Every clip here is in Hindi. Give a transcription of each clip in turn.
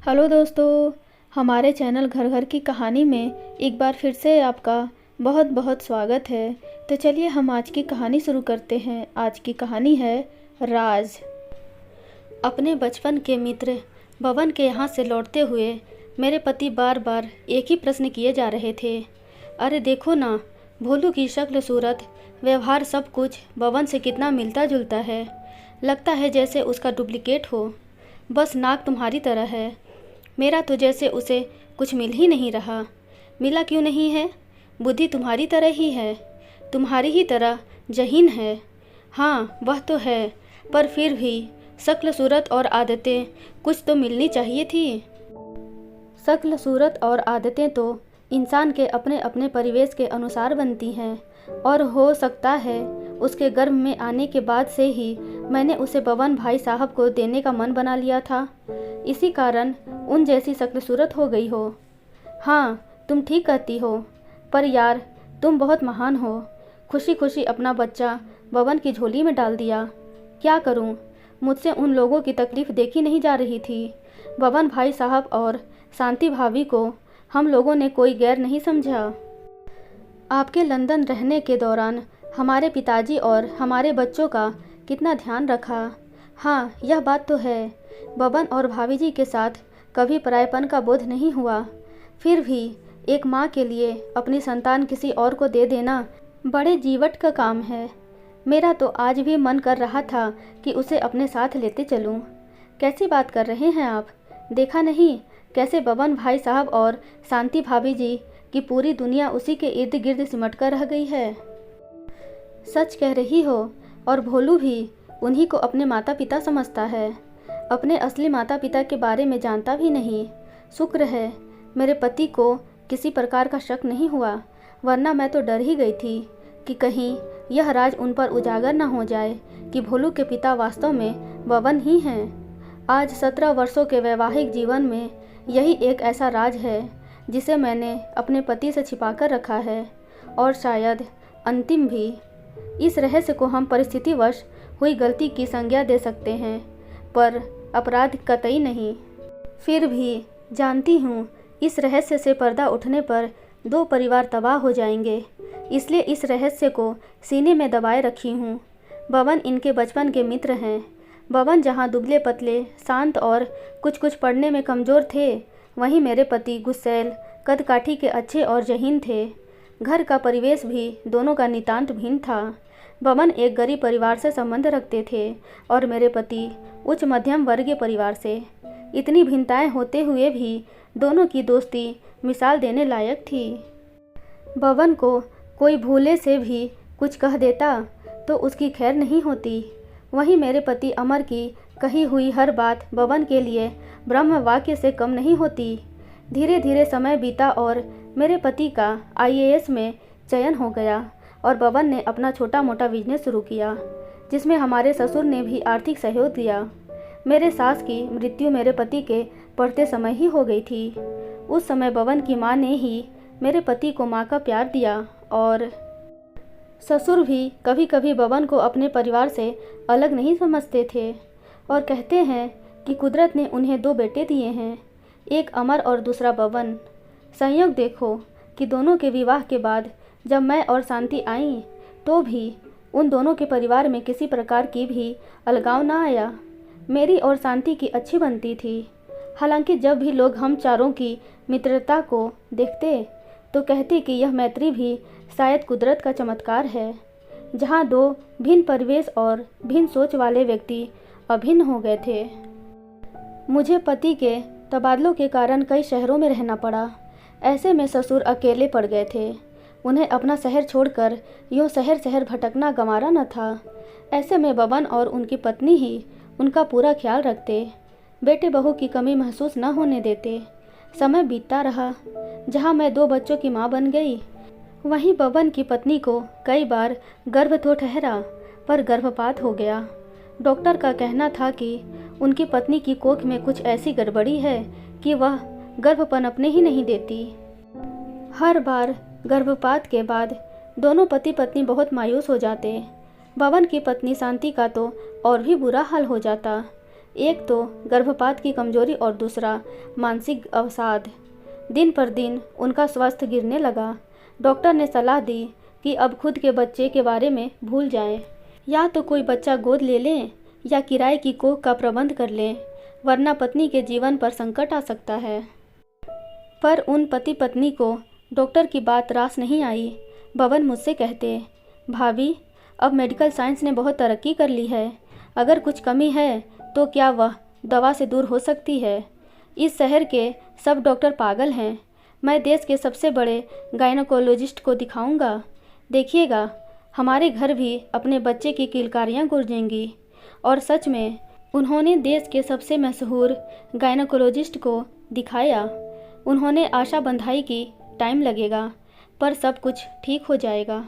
हेलो दोस्तों, हमारे चैनल घर घर की कहानी में एक बार फिर से आपका बहुत बहुत स्वागत है। तो चलिए हम आज की कहानी शुरू करते हैं। आज की कहानी है राज। अपने बचपन के मित्र भवन के यहाँ से लौटते हुए मेरे पति बार बार एक ही प्रश्न किए जा रहे थे। अरे देखो ना, भोलू की शक्ल सूरत व्यवहार सब कुछ भवन से कितना मिलता जुलता है। लगता है जैसे उसका डुप्लीकेट हो। बस नाक तुम्हारी तरह है। मेरा तो जैसे उसे कुछ मिल ही नहीं रहा। मिला क्यों नहीं है? बुद्धि तुम्हारी तरह ही है, तुम्हारी ही तरह जहीन है। हाँ वह तो है, पर फिर भी शक्ल सूरत और आदतें कुछ तो मिलनी चाहिए थी। शक्ल सूरत और आदतें तो इंसान के अपने अपने परिवेश के अनुसार बनती हैं, और हो सकता है उसके गर्भ में आने के बाद से ही मैंने उसे बवन भाई साहब को देने का मन बना लिया था। इसी कारण उन जैसी शक्ल सूरत हो गई हो। हाँ तुम ठीक कहती हो, पर यार तुम बहुत महान हो। खुशी खुशी अपना बच्चा बवन की झोली में डाल दिया। क्या करूं, मुझसे उन लोगों की तकलीफ़ देखी नहीं जा रही थी। बवन भाई साहब और शांति भाभी को हम लोगों ने कोई गैर नहीं समझा। आपके लंदन रहने के दौरान हमारे पिताजी और हमारे बच्चों का कितना ध्यान रखा। हाँ यह बात तो है, बबन और भाभी जी के साथ कभी परायपन का बोध नहीं हुआ। फिर भी एक माँ के लिए अपनी संतान किसी और को दे देना बड़े जीवट का काम है। मेरा तो आज भी मन कर रहा था कि उसे अपने साथ लेते चलूं। कैसी बात कर रहे हैं आप? देखा नहीं कैसे बबन भाई साहब और शांति भाभी जी की पूरी दुनिया उसी के इर्द गिर्द सिमट कर रह गई है। सच कह रही हो, और भोलू भी उन्हीं को अपने माता पिता समझता है। अपने असली माता पिता के बारे में जानता भी नहीं। शुक्र है मेरे पति को किसी प्रकार का शक नहीं हुआ, वरना मैं तो डर ही गई थी कि कहीं यह राज उन पर उजागर न हो जाए कि भोलू के पिता वास्तव में बवन ही हैं। आज 17 वर्षों के वैवाहिक जीवन में यही एक ऐसा राज है जिसे मैंने अपने पति से छिपा कर रखा है, और शायद अंतिम भी। इस रहस्य को हम परिस्थितिवश हुई गलती की संज्ञा दे सकते हैं, पर अपराध कतई नहीं। फिर भी जानती हूँ इस रहस्य से पर्दा उठने पर 2 परिवार तबाह हो जाएंगे, इसलिए इस रहस्य को सीने में दबाए रखी हूँ। बवन इनके बचपन के मित्र हैं। बवन जहाँ दुबले पतले, शांत और कुछ कुछ पढ़ने में कमज़ोर थे, वहीं मेरे पति गुस्सैल, कदकाठी के अच्छे और जहीन थे। घर का परिवेश भी दोनों का नितांत भिन्न था। बवन एक गरीब परिवार से संबंध रखते थे और मेरे पति उच्च मध्यम वर्गीय परिवार से। इतनी भिन्नताएं होते हुए भी दोनों की दोस्ती मिसाल देने लायक थी। बवन को कोई भूले से भी कुछ कह देता तो उसकी खैर नहीं होती। वहीं मेरे पति अमर की कही हुई हर बात बवन के लिए ब्रह्म वाक्य से कम नहीं होती। धीरे धीरे समय बीता और मेरे पति का IAS में चयन हो गया, और बवन ने अपना छोटा मोटा बिजनेस शुरू किया, जिसमें हमारे ससुर ने भी आर्थिक सहयोग दिया। मेरे सास की मृत्यु मेरे पति के पढ़ते समय ही हो गई थी। उस समय बवन की माँ ने ही मेरे पति को माँ का प्यार दिया, और ससुर भी कभी कभी बवन को अपने परिवार से अलग नहीं समझते थे, और कहते हैं कि कुदरत ने उन्हें 2 बेटे दिए हैं, एक अमर और दूसरा बवन। संयोग देखो कि दोनों के विवाह के बाद जब मैं और शांति आईं, तो भी उन दोनों के परिवार में किसी प्रकार की भी अलगाव ना आया। मेरी और शांति की अच्छी बनती थी। हालांकि जब भी लोग हम चारों की मित्रता को देखते तो कहते कि यह मैत्री भी शायद कुदरत का चमत्कार है, जहाँ 2 भिन्न परिवेश और भिन्न सोच वाले व्यक्ति अभिन्न हो गए थे। मुझे पति के तबादलों के कारण कई शहरों में रहना पड़ा। ऐसे में ससुर अकेले पड़ गए थे। उन्हें अपना शहर छोड़कर यूँ शहर शहर भटकना गंवारा न था। ऐसे में बबन और उनकी पत्नी ही उनका पूरा ख्याल रखते, बेटे बहू की कमी महसूस न होने देते। समय बीतता रहा। जहाँ मैं 2 बच्चों की माँ बन गई, वहीं बबन की पत्नी को कई बार गर्भ तो ठहरा, पर गर्भपात हो गया। डॉक्टर का कहना था कि उनकी पत्नी की कोख में कुछ ऐसी गड़बड़ी है कि वह गर्भ पनपने ही नहीं देती। हर बार गर्भपात के बाद दोनों पति पत्नी बहुत मायूस हो जाते। बवन की पत्नी शांति का तो और भी बुरा हाल हो जाता। एक तो गर्भपात की कमजोरी और दूसरा मानसिक अवसाद। दिन पर दिन उनका स्वास्थ्य गिरने लगा। डॉक्टर ने सलाह दी कि अब खुद के बच्चे के बारे में भूल जाएं, या तो कोई बच्चा गोद ले लें या किराए की कोख का प्रबंध कर लें, वरना पत्नी के जीवन पर संकट आ सकता है। पर उन पति पत्नी को डॉक्टर की बात रास नहीं आई। बबन मुझसे कहते, भाभी अब मेडिकल साइंस ने बहुत तरक्की कर ली है, अगर कुछ कमी है तो क्या वह दवा से दूर हो सकती है। इस शहर के सब डॉक्टर पागल हैं। मैं देश के सबसे बड़े गायनोकोलॉजिस्ट को दिखाऊंगा। देखिएगा हमारे घर भी अपने बच्चे की किलकारियाँ गूंजेंगी। और सच में उन्होंने देश के सबसे मशहूर गायनोकोलॉजिस्ट को दिखाया। उन्होंने आशा बंधाई कि टाइम लगेगा पर सब कुछ ठीक हो जाएगा।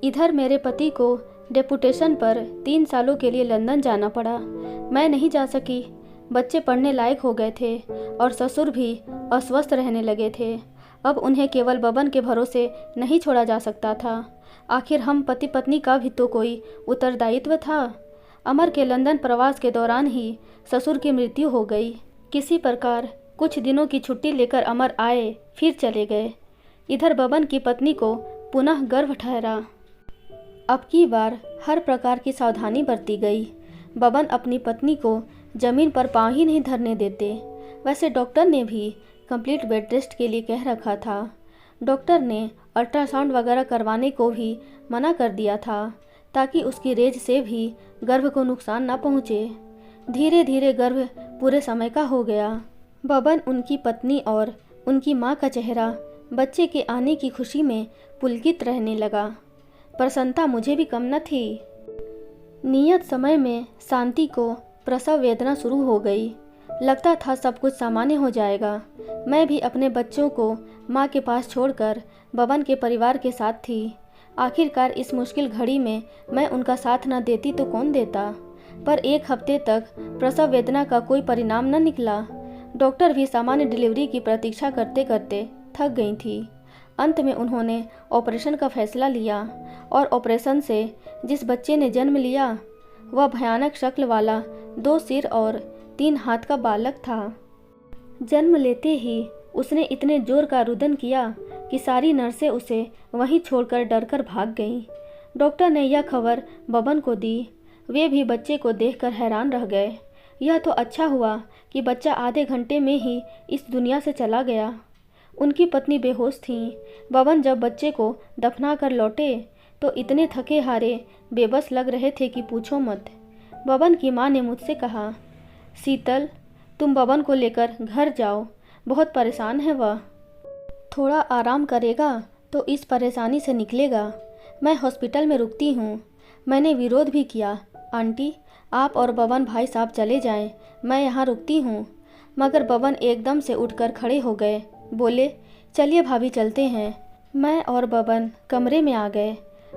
इधर मेरे पति को डेपुटेशन पर 3 सालों के लिए लंदन जाना पड़ा। मैं नहीं जा सकी। बच्चे पढ़ने लायक हो गए थे और ससुर भी अस्वस्थ रहने लगे थे। अब उन्हें केवल बबन के भरोसे नहीं छोड़ा जा सकता था। आखिर हम पति पत्नी का भी तो कोई उत्तरदायित्व था। अमर के लंदन प्रवास के दौरान ही ससुर की मृत्यु हो गई। किसी प्रकार कुछ दिनों की छुट्टी लेकर अमर आए, फिर चले गए। इधर बबन की पत्नी को पुनः गर्भ ठहरा। अब की बार हर प्रकार की सावधानी बरती गई। बबन अपनी पत्नी को जमीन पर पाँव ही नहीं धरने देते। वैसे डॉक्टर ने भी कंप्लीट बेड रेस्ट के लिए कह रखा था। डॉक्टर ने अल्ट्रासाउंड वगैरह करवाने को भी मना कर दिया था ताकि उसकी रेज से भी गर्भ को नुकसान ना पहुँचे। धीरे धीरे गर्भ पूरे समय का हो गया। बबन, उनकी पत्नी और उनकी माँ का चेहरा बच्चे के आने की खुशी में पुलकित रहने लगा। प्रसन्नता मुझे भी कम न थी। नियत समय में शांति को प्रसव वेदना शुरू हो गई। लगता था सब कुछ सामान्य हो जाएगा। मैं भी अपने बच्चों को माँ के पास छोड़कर बबन के परिवार के साथ थी। आखिरकार इस मुश्किल घड़ी में मैं उनका साथ न देती तो कौन देता। पर 1 हफ्ते तक प्रसव वेदना का कोई परिणाम न निकला। डॉक्टर भी सामान्य डिलीवरी की प्रतीक्षा करते करते थक गई थी। अंत में उन्होंने ऑपरेशन का फैसला लिया और ऑपरेशन से जिस बच्चे ने जन्म लिया वह भयानक शक्ल वाला 2 सिर और 3 हाथ का बालक था। जन्म लेते ही उसने इतने जोर का रुदन किया कि सारी नर्सें उसे वहीं छोड़कर डरकर भाग गईं। डॉक्टर ने यह खबर बबन को दी। वे भी बच्चे को देखकर हैरान रह गए। यह तो अच्छा हुआ कि बच्चा आधे घंटे में ही इस दुनिया से चला गया। उनकी पत्नी बेहोश थीं। बबन जब बच्चे को दफना कर लौटे तो इतने थके हारे बेबस लग रहे थे कि पूछो मत। बबन की माँ ने मुझसे कहा, शीतल तुम बबन को लेकर घर जाओ, बहुत परेशान है वह। थोड़ा आराम करेगा तो इस परेशानी से निकलेगा। मैं हॉस्पिटल में रुकती हूँ। मैंने विरोध भी किया, आंटी आप और बबन भाई साहब चले जाएं, मैं यहाँ रुकती हूँ। मगर बबन एकदम से उठकर खड़े हो गए। बोले, चलिए भाभी चलते हैं। मैं और बबन कमरे में आ गए।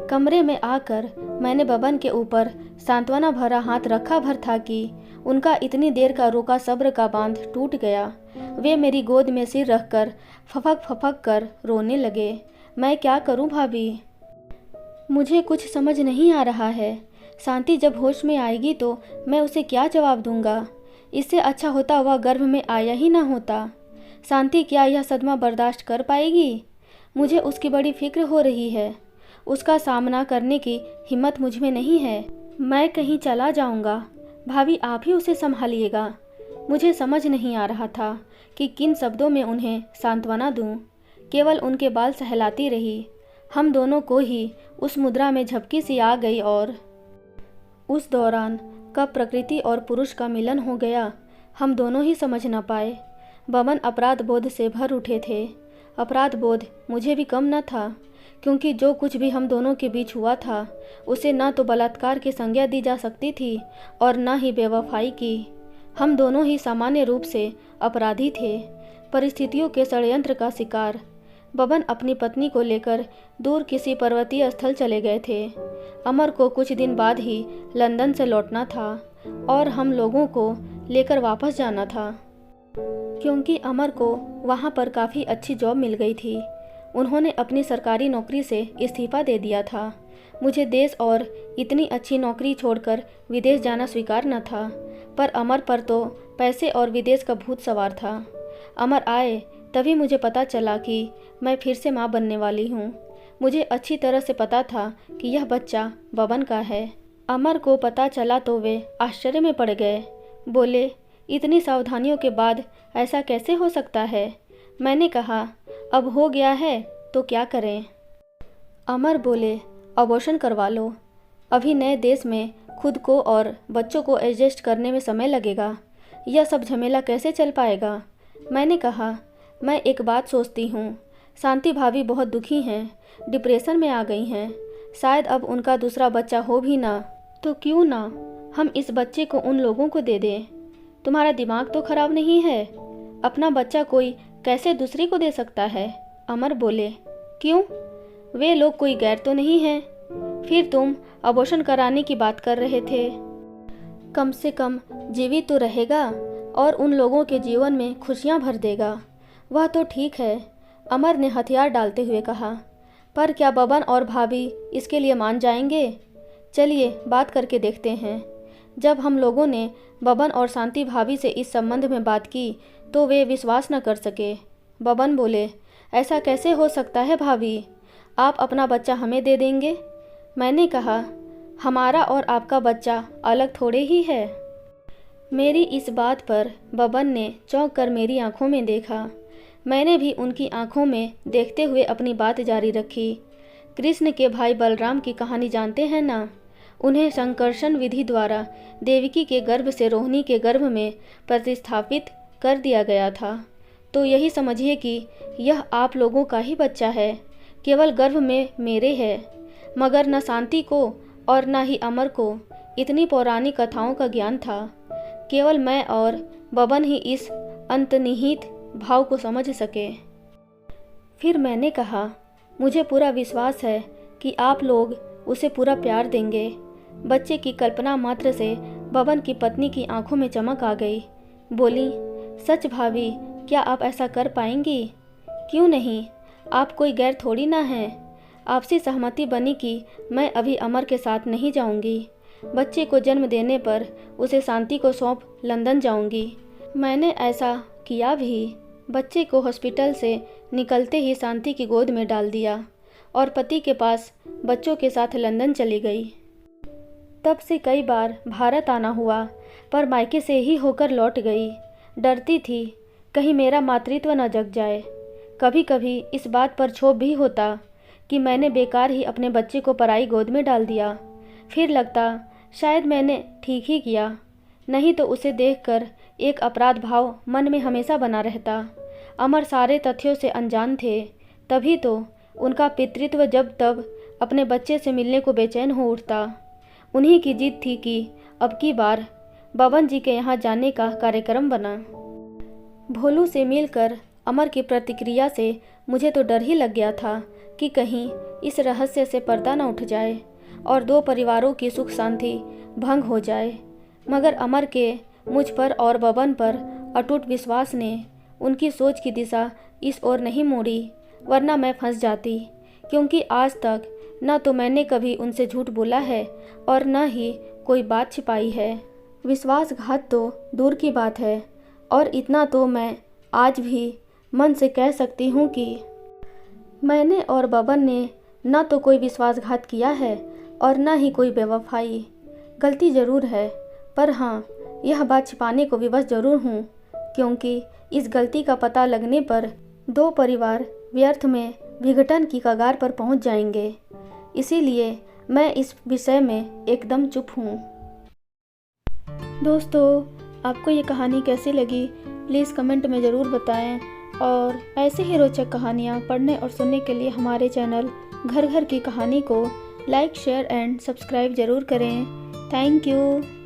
कमरे में आकर मैंने बबन के ऊपर सांत्वना भरा हाथ रखा भर था कि उनका इतनी देर का रोका सब्र का बांध टूट गया। वे मेरी गोद में सिर रखकर फपक फपक कर रोने लगे। मैं क्या करूं भाभी, मुझे कुछ समझ नहीं आ रहा है। शांति जब होश में आएगी तो मैं उसे क्या जवाब दूंगा। इससे अच्छा होता वह गर्भ में आया ही ना होता। शांति क्या यह सदमा बर्दाश्त कर पाएगी। मुझे उसकी बड़ी फिक्र हो रही है। उसका सामना करने की हिम्मत मुझ में नहीं है। मैं कहीं चला जाऊंगा, भाभी आप ही उसे संभालिएगा। मुझे समझ नहीं आ रहा था कि किन शब्दों में उन्हें सांत्वना दूं। केवल उनके बाल सहलाती रही। हम दोनों को ही उस मुद्रा में झपकी सी आ गई और उस दौरान कब प्रकृति और पुरुष का मिलन हो गया हम दोनों ही समझ न पाए। बबन अपराध बोध से भर उठे थे। अपराध बोध मुझे भी कम न था, क्योंकि जो कुछ भी हम दोनों के बीच हुआ था उसे न तो बलात्कार की संज्ञा दी जा सकती थी और न ही बेवफाई की। हम दोनों ही सामान्य रूप से अपराधी थे, परिस्थितियों के षड्यंत्र का शिकार। बबन अपनी पत्नी को लेकर दूर किसी पर्वतीय स्थल चले गए थे। अमर को कुछ दिन बाद ही लंदन से लौटना था और हम लोगों को लेकर वापस जाना था, क्योंकि अमर को वहाँ पर काफ़ी अच्छी जॉब मिल गई थी। उन्होंने अपनी सरकारी नौकरी से इस्तीफ़ा दे दिया था। मुझे देश और इतनी अच्छी नौकरी छोड़कर विदेश जाना स्वीकार न था, पर अमर पर तो पैसे और विदेश का भूत सवार था। अमर आए तभी मुझे पता चला कि मैं फिर से माँ बनने वाली हूँ। मुझे अच्छी तरह से पता था कि यह बच्चा बबन का है। अमर को पता चला तो वे आश्चर्य में पड़ गए। बोले, इतनी सावधानियों के बाद ऐसा कैसे हो सकता है? मैंने कहा, अब हो गया है तो क्या करें? अमर बोले, अबॉर्शन करवा लो। अभी नए देश में खुद को और बच्चों को एडजस्ट करने में समय लगेगा। यह सब झमेला कैसे चल पाएगा? मैंने कहा, मैं एक बात सोचती हूँ, शांति भाभी बहुत दुखी हैं, डिप्रेशन में आ गई हैं। शायद अब उनका दूसरा बच्चा हो भी ना, तो क्यों ना हम इस बच्चे को उन लोगों को दे दें। तुम्हारा दिमाग तो खराब नहीं है? अपना बच्चा कोई कैसे दूसरे को दे सकता है? अमर बोले, क्यों? वे लोग कोई गैर तो नहीं हैं? फिर तुम अबॉर्शन कराने की बात कर रहे थे। कम से कम जीवित तो रहेगा और उन लोगों के जीवन में खुशियां भर देगा। वह तो ठीक है, अमर ने हथियार डालते हुए कहा, पर क्या बबन और भाभी इसके लिए मान जाएंगे? चलिए बात करके देखते हैं। जब हम लोगों ने बबन और शांति भाभी से इस संबंध में बात की तो वे विश्वास न कर सके। बबन बोले, ऐसा कैसे हो सकता है भाभी? आप अपना बच्चा हमें दे देंगे? मैंने कहा, हमारा और आपका बच्चा अलग थोड़े ही है। मेरी इस बात पर बबन ने चौंक कर मेरी आंखों में देखा। मैंने भी उनकी आंखों में देखते हुए अपनी बात जारी रखी। कृष्ण के भाई बलराम की कहानी जानते हैं ना? उन्हें संकर्षण विधि द्वारा देवकी के गर्भ से रोहिणी के गर्भ में प्रतिस्थापित कर दिया गया था। तो यही समझिए कि यह आप लोगों का ही बच्चा है, केवल गर्भ में मेरे है। मगर न शांति को और न ही अमर को इतनी पौराणिक कथाओं का ज्ञान था। केवल मैं और बबन ही इस अंतर्निहित भाव को समझ सके। फिर मैंने कहा, मुझे पूरा विश्वास है कि आप लोग उसे पूरा प्यार देंगे। बच्चे की कल्पना मात्र से बबन की पत्नी की आंखों में चमक आ गई। बोली, सच भाभी, क्या आप ऐसा कर पाएंगी? क्यों नहीं, आप कोई गैर थोड़ी ना हैं। आपसी सहमति बनी कि मैं अभी अमर के साथ नहीं जाऊंगी। बच्चे को जन्म देने पर उसे शांति को सौंप लंदन जाऊंगी। मैंने ऐसा किया भी। बच्चे को हॉस्पिटल से निकलते ही शांति की गोद में डाल दिया और पति के पास बच्चों के साथ लंदन चली गई। तब से कई बार भारत आना हुआ, पर मायके से ही होकर लौट गई। डरती थी कहीं मेरा मातृत्व न जग जाए। कभी कभी इस बात पर क्षोभ भी होता कि मैंने बेकार ही अपने बच्चे को पराई गोद में डाल दिया। फिर लगता शायद मैंने ठीक ही किया, नहीं तो उसे देखकर एक अपराध भाव मन में हमेशा बना रहता। अमर सारे तथ्यों से अनजान थे, तभी तो उनका पितृत्व जब तब अपने बच्चे से मिलने को बेचैन हो उठता। उन्हीं की जिद थी कि अब की बार बबन जी के यहाँ जाने का कार्यक्रम बना। भोलू से मिलकर अमर की प्रतिक्रिया से मुझे तो डर ही लग गया था कि कहीं इस रहस्य से पर्दा न उठ जाए और दो परिवारों की सुख शांति भंग हो जाए। मगर अमर के मुझ पर और बबन पर अटूट विश्वास ने उनकी सोच की दिशा इस ओर नहीं मोड़ी, वरना मैं फंस जाती। क्योंकि आज तक न तो मैंने कभी उनसे झूठ बोला है और न ही कोई बात छिपाई है। विश्वासघात तो दूर की बात है, और इतना तो मैं आज भी मन से कह सकती हूँ कि मैंने और बबन ने न तो कोई विश्वासघात किया है और न ही कोई बेवफाई। गलती ज़रूर है, पर हाँ, यह बात छिपाने को विवश ज़रूर हूँ, क्योंकि इस गलती का पता लगने पर दो परिवार व्यर्थ में विघटन की कगार पर पहुँच जाएंगे। इसीलिए मैं इस विषय में एकदम चुप हूँ। दोस्तों, आपको ये कहानी कैसी लगी प्लीज़ कमेंट में ज़रूर बताएं, और ऐसे ही रोचक कहानियाँ पढ़ने और सुनने के लिए हमारे चैनल घर घर की कहानी को लाइक, शेयर एंड सब्सक्राइब ज़रूर करें। Thank you.